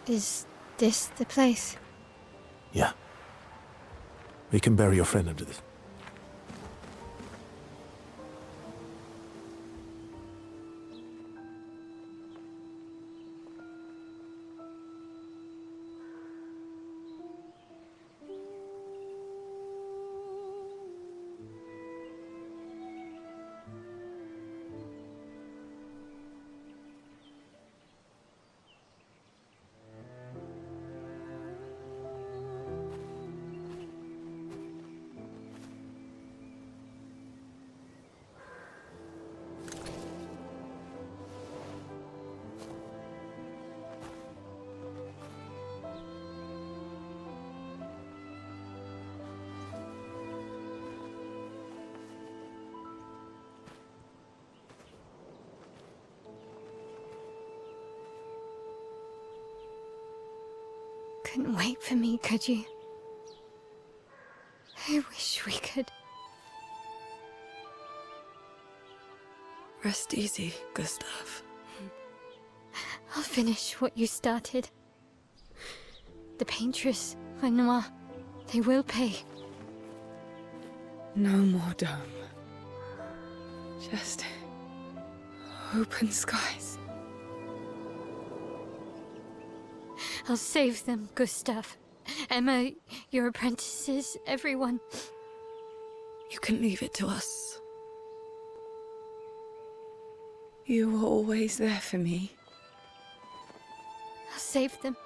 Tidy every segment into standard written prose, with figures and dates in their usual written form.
Is this the place? Yeah. We can bury your friend under this. Couldn't wait for me, could you? I wish we could. Rest easy, Gustav. I'll finish what you started. The paintress, Renoir, they will pay. No more dome. Just open skies. I'll save them, Gustav. Emma, your apprentices, everyone. You can leave it to us. You were always there for me. I'll save them.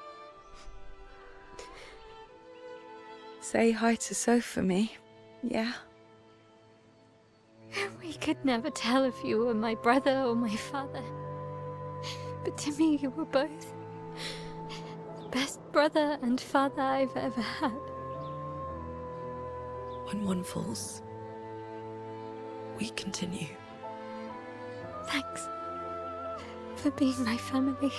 Say hi to Soph for me, yeah? We could never tell if you were my brother or my father. But to me, you were both. The best brother and father I've ever had. When one falls, we continue. Thanks for being my family.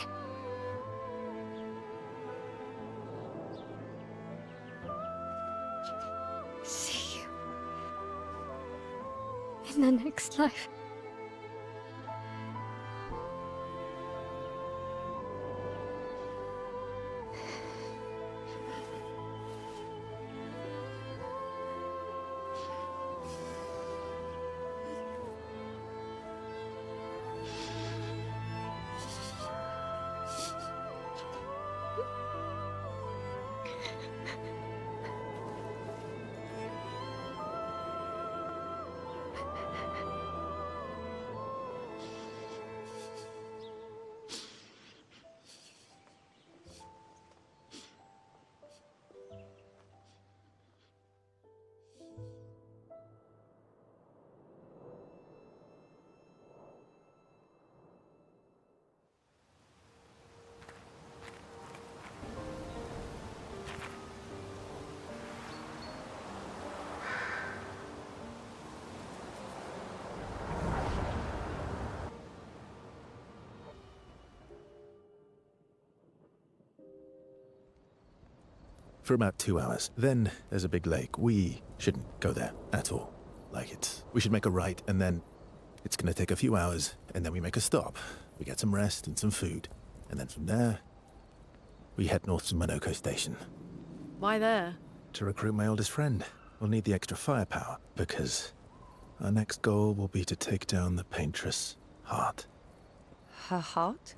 See you in the next life. For about 2 hours. Then there's a big lake. We shouldn't go there at all. We should make a right, and then it's gonna take a few hours, and then we make a stop. We get some rest and some food. And then from there, we head north to MONOCO station. Why there? To recruit my oldest friend. We'll need the extra firepower, because our next goal will be to take down the paintress' heart. Her heart?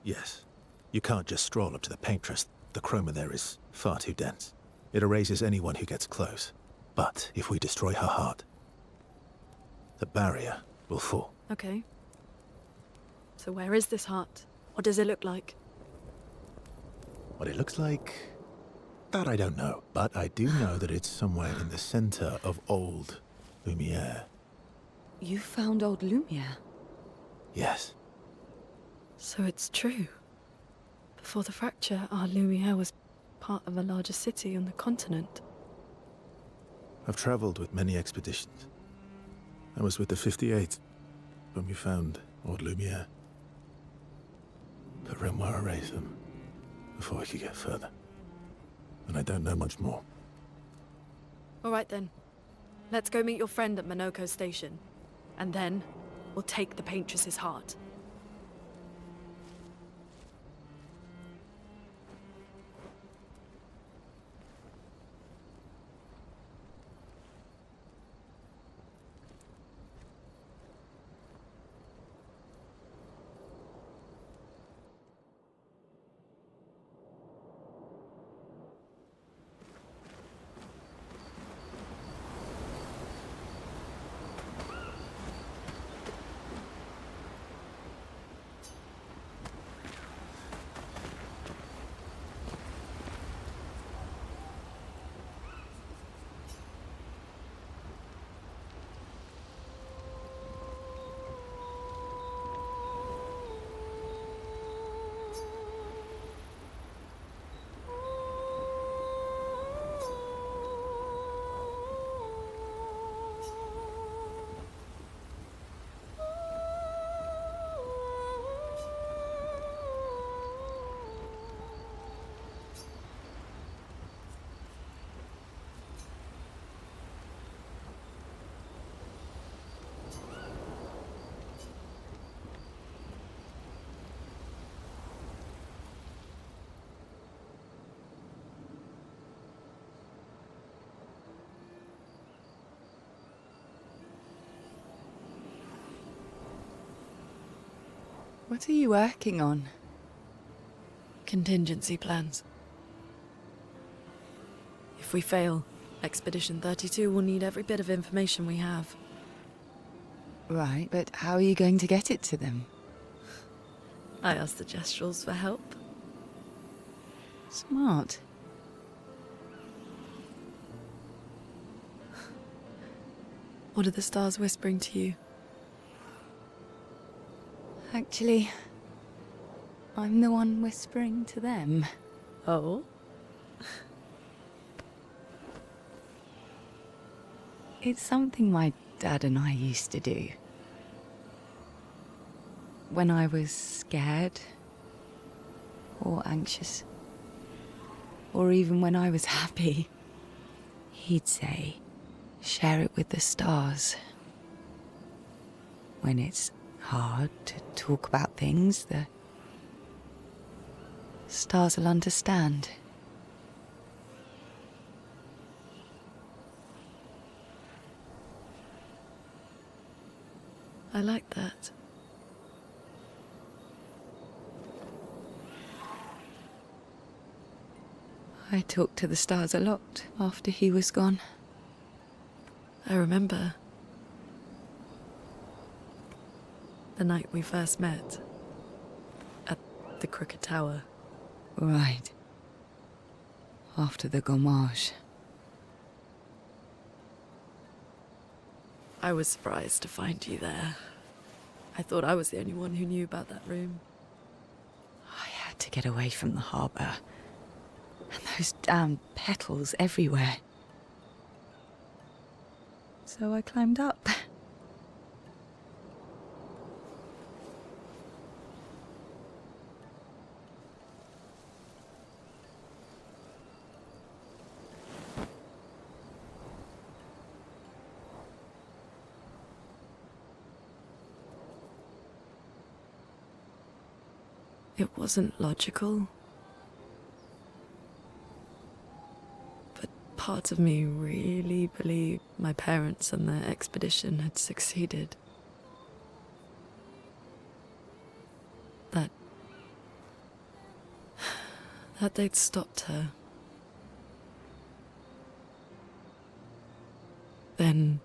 Yes. You can't just stroll up to the paintress. The chroma there is far too dense. It erases anyone who gets close. But if we destroy her heart, the barrier will fall. Okay. So where is this heart? What does it look like? What it looks like, that I don't know. But I do know that it's somewhere in the center of old Lumiere. You found old Lumiere? Yes. So it's true. Before the fracture, our Lumiere was part of a larger city on the continent. I've traveled with many expeditions. I was with the 58th when we found old Lumiere. But Renoir erased them before we could get further. And I don't know much more. All right then. Let's go meet your friend at MONOCO station. And then, we'll take the paintress's heart. What are you working on? Contingency plans. If we fail, Expedition 32 will need every bit of information we have. Right, but how are you going to get it to them? I asked the Gestrals for help. Smart. What are the stars whispering to you? Actually, I'm the one whispering to them. Oh? It's something my dad and I used to do. When I was scared, or anxious, or even when I was happy, he'd say, share it with the stars. When it's hard to talk about things, the stars will understand. I like that. I talked to the stars a lot after he was gone. I remember the night we first met at the Crooked Tower. Right. After the gommage. I was surprised to find you there. I thought I was the only one who knew about that room. I had to get away from the harbour. And those damn petals everywhere. So I climbed up. It wasn't logical. But part of me really believed my parents and their expedition had succeeded. That they'd stopped her. Then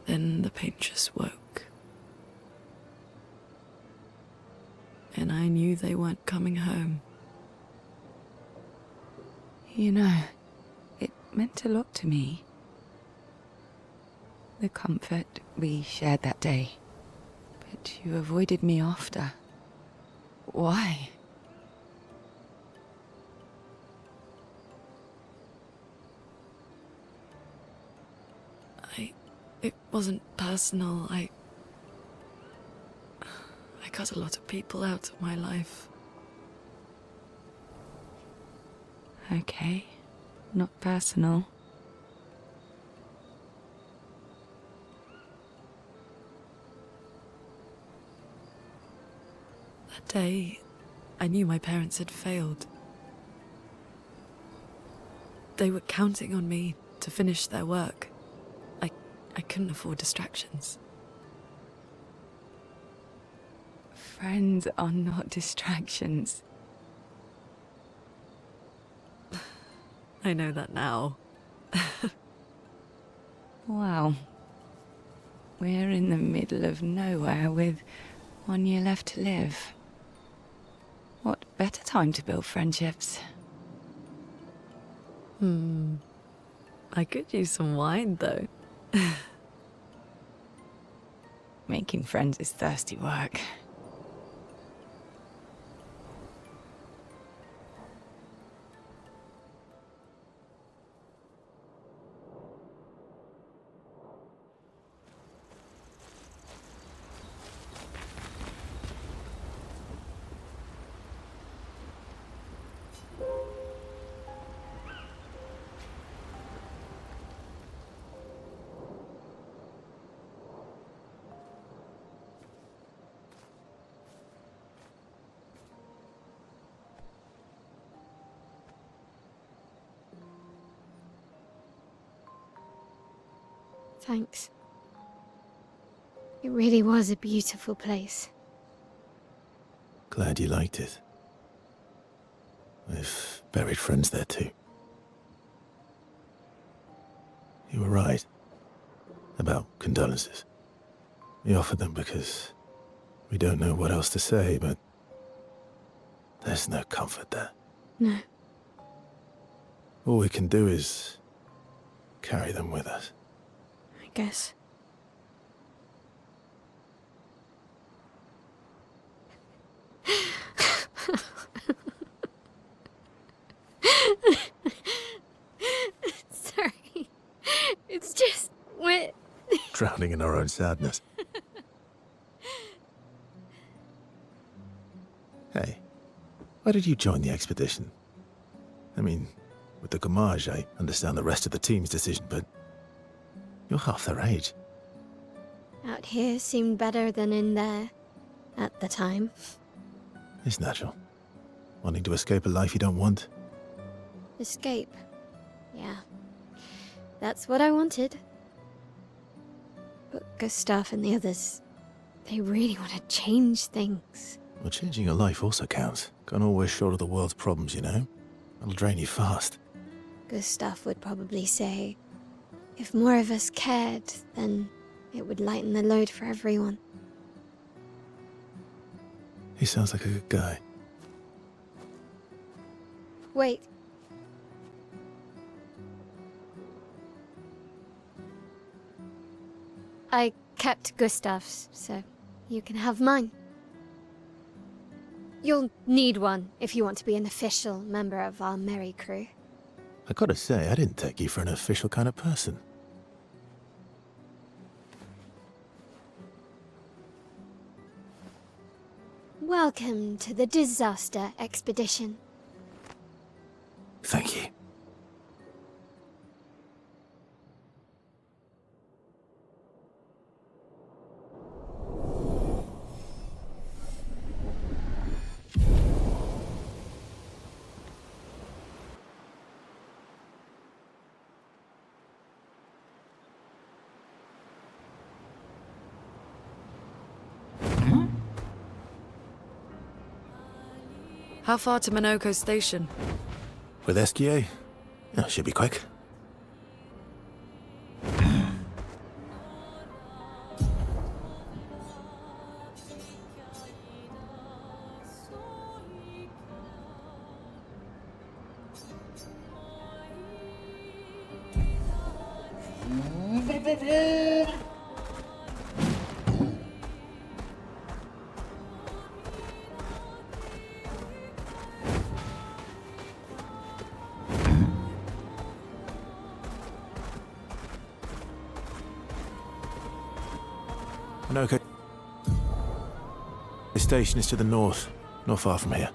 the paint just woke. And I knew they weren't coming home. You know, it meant a lot to me. The comfort we shared that day. But you avoided me after. Why? It wasn't personal. I cut a lot of people out of my life. Okay, not personal. That day, I knew my parents had failed. They were counting on me to finish their work. I couldn't afford distractions. Friends are not distractions. I know that now. Wow. We're in the middle of nowhere with 1 year left to live. What better time to build friendships? I could use some wine, though. Making friends is thirsty work. Thanks. It really was a beautiful place. Glad you liked it. I've buried friends there too. You were right about condolences. We offered them because we don't know what else to say, but there's no comfort there. No. All we can do is carry them with us. I guess. Sorry. It's just we're Drowning in our own sadness. Hey, why did you join the expedition? I mean, with the Gommage, I understand the rest of the team's decision, but you're half their age. out here seemed better than in there at the time. It's natural. Wanting to escape a life you don't want. Escape. Yeah. That's what I wanted. But Gustav and the others, they really want to change things. Well, changing your life also counts. Can't always shoulder the world's problems, you know? It'll drain you fast. Gustav would probably say, if more of us cared, then it would lighten the load for everyone. He sounds like a good guy. Wait. I kept Gustav's, so you can have mine. You'll need one if you want to be an official member of our merry crew. I gotta say, I didn't take you for an official kind of person. Welcome to the disaster expedition. Thank you. How far to MONOCO station? With SGA? Oh, should be quick. MONOCO. The station is to the north, not far from here.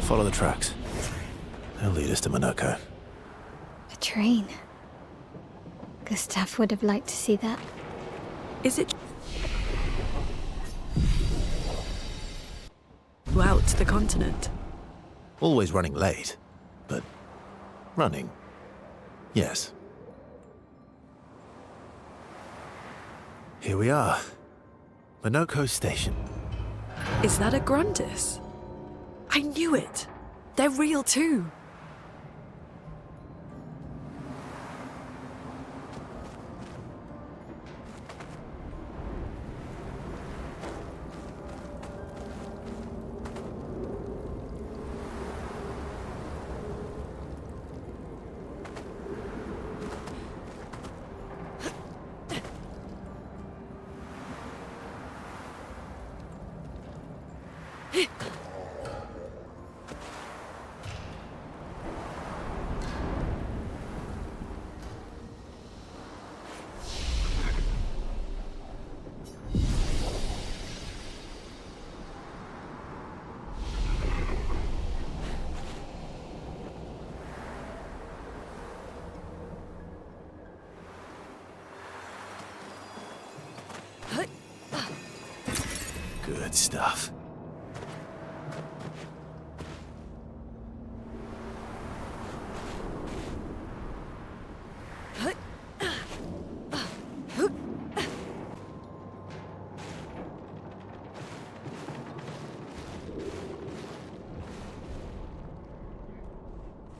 Follow the tracks. They'll lead us to MONOCO. A train. Gustav would have liked to see that. Is it out to the continent? Always running late, but running, yes. Here we are. MONOCO Station. Is that a Grundis? I knew it! They're real too! Good stuff.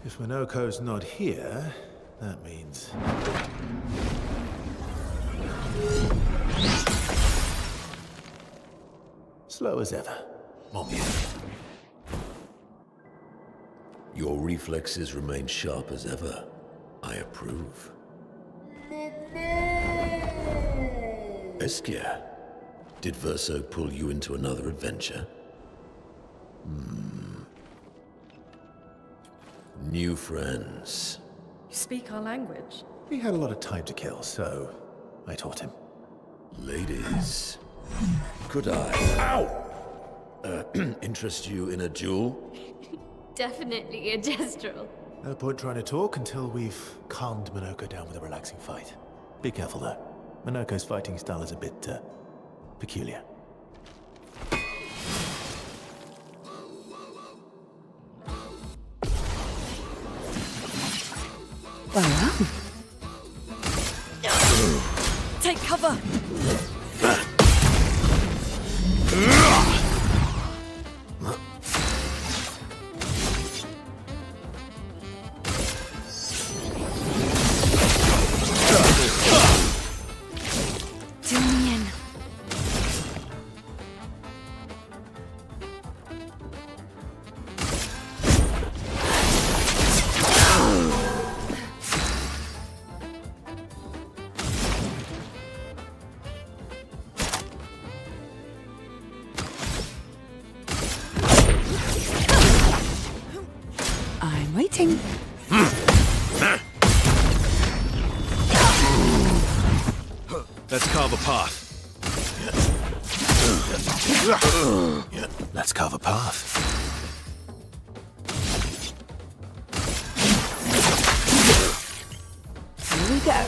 If MONOCO's not here, that means... slow as ever. Mon Dieu. Your reflexes remain sharp as ever. I approve. Esquire, did Verso pull you into another adventure? New friends. You speak our language? He had a lot of time to kill, so I taught him. Ladies, could I, interest you in a duel? Definitely a gestural. No point trying to talk until we've calmed MONOCO down with a relaxing fight. Be careful though. MONOCO's fighting style is a bit, peculiar. Well. Take cover! Do me in. I'm waiting. Let's carve a path. Let's carve a path. Here we go.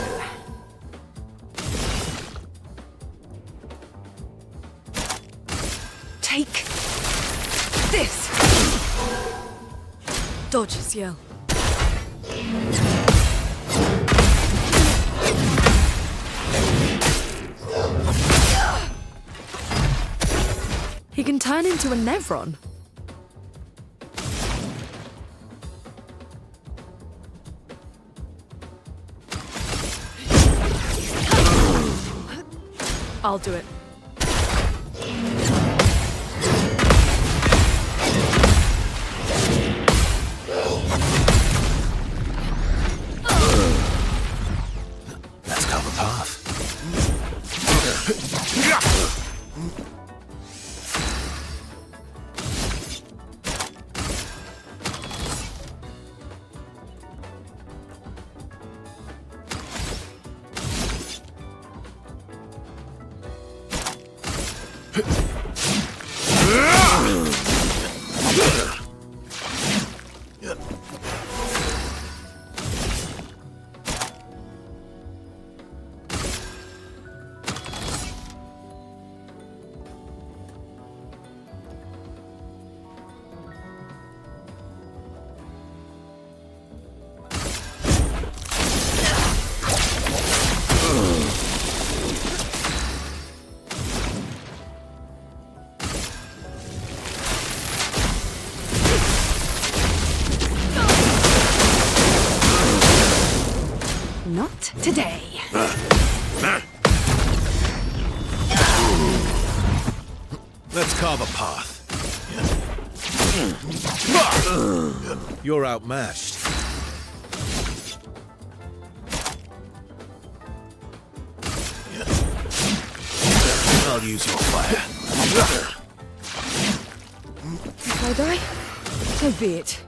Take this! Dodge his yell. He can turn into a Nevron. I'll do it. Let's carve a path. Not today. Let's carve a path. You're outmatched. I'll use your fire. If I die, so be it.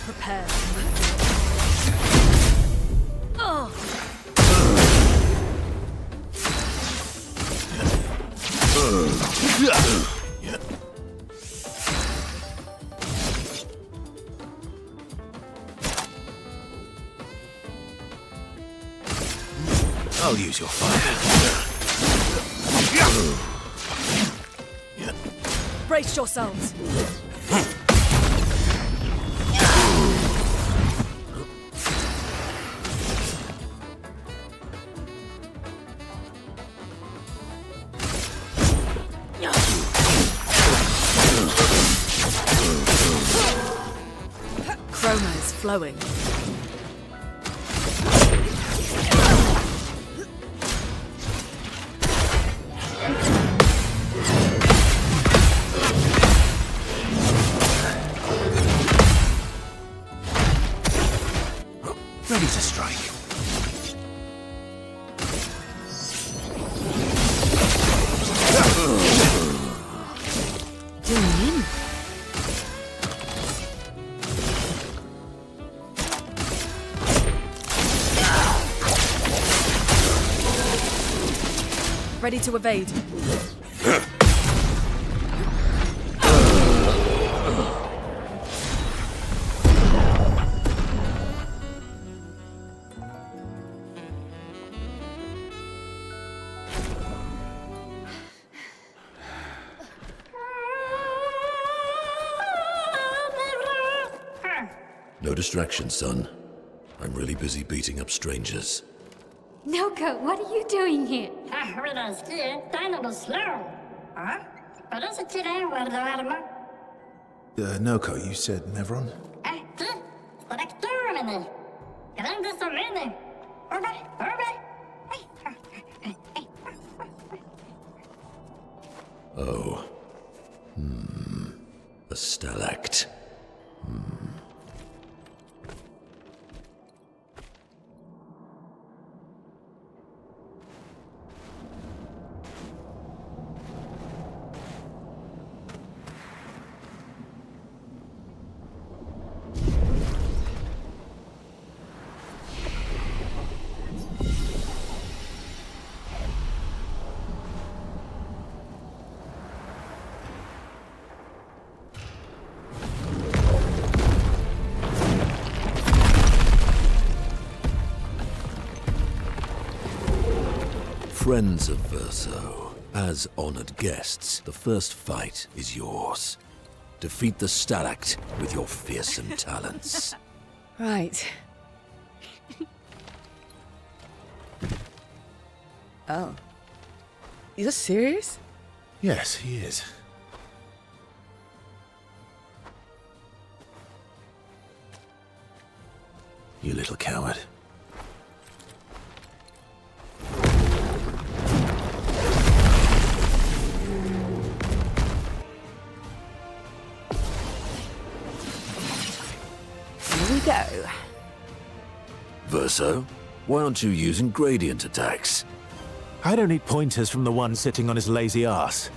Prepare. I'll use your fire. Brace yourselves. Chroma is flowing. Ready to strike. Zoom in. Ready to evade. No distraction, son. I'm really busy beating up strangers. Noko, what are you doing here? Noko, you said Nevron? Oh. A stalact. Friends of Verso, as honored guests, the first fight is yours. Defeat the Stalact with your fearsome talents. Right. Oh. You're serious? Yes, he is. You little coward. Here we go. Verso, why aren't you using gradient attacks? I don't need pointers from the one sitting on his lazy ass.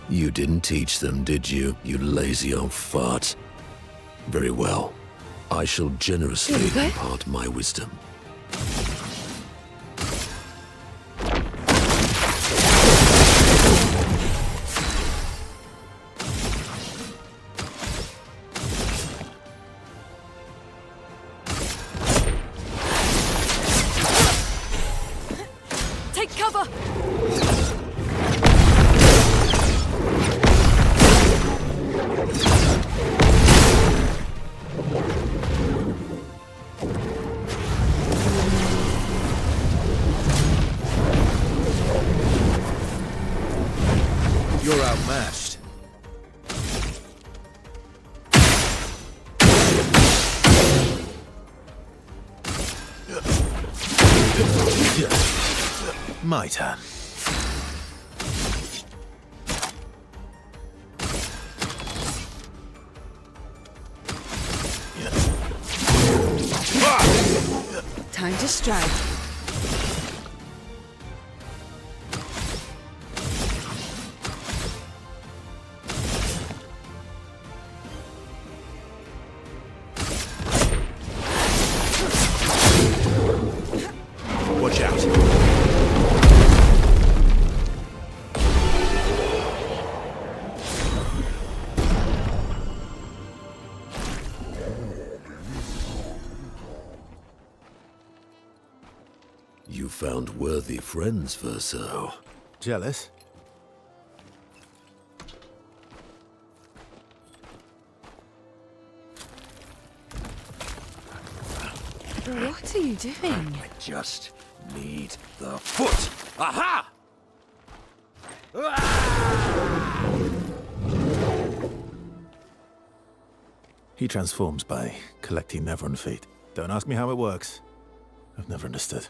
You didn't teach them, did you, you lazy old fart? Very well. I shall generously impart my wisdom. Take cover! You're outmatched. My turn. Time to strike. Watch out. You found worthy friends, Verso. Jealous? What are you doing? I just need the foot. Aha! He transforms by collecting Nevron feet. Don't ask me how it works. I've never understood.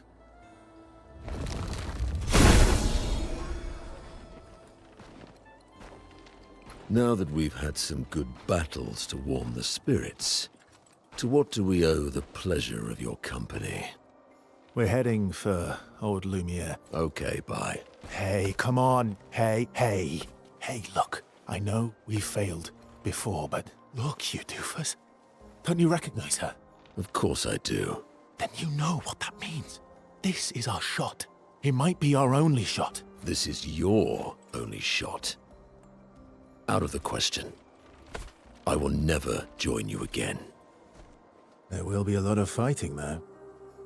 Now that we've had some good battles to warm the spirits, to what do we owe the pleasure of your company? We're heading for old Lumiere. Okay, bye. Hey, come on. Hey. Hey, look. I know we failed before, but look, you doofus. Don't you recognize her? Of course I do. Then you know what that means. This is our shot. It might be our only shot. This is your only shot. Out of the question. I will never join you again. There will be a lot of fighting, though.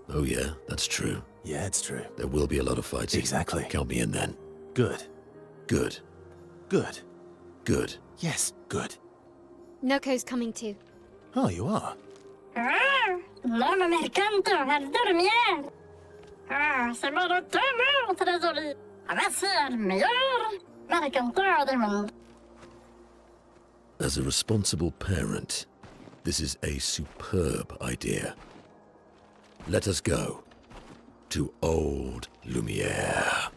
Oh yeah, that's true. Yeah, it's true. There will be a lot of fighting. Exactly. Count me in then. Good. Good. Good. Good. Yes, good. Noco's coming too. Oh, you are? No me mercanto al dormir. Se me temo, trésorier. A ver si el mejor mercanto del mundo. As a responsible parent, this is a superb idea. Let us go to old Lumiere.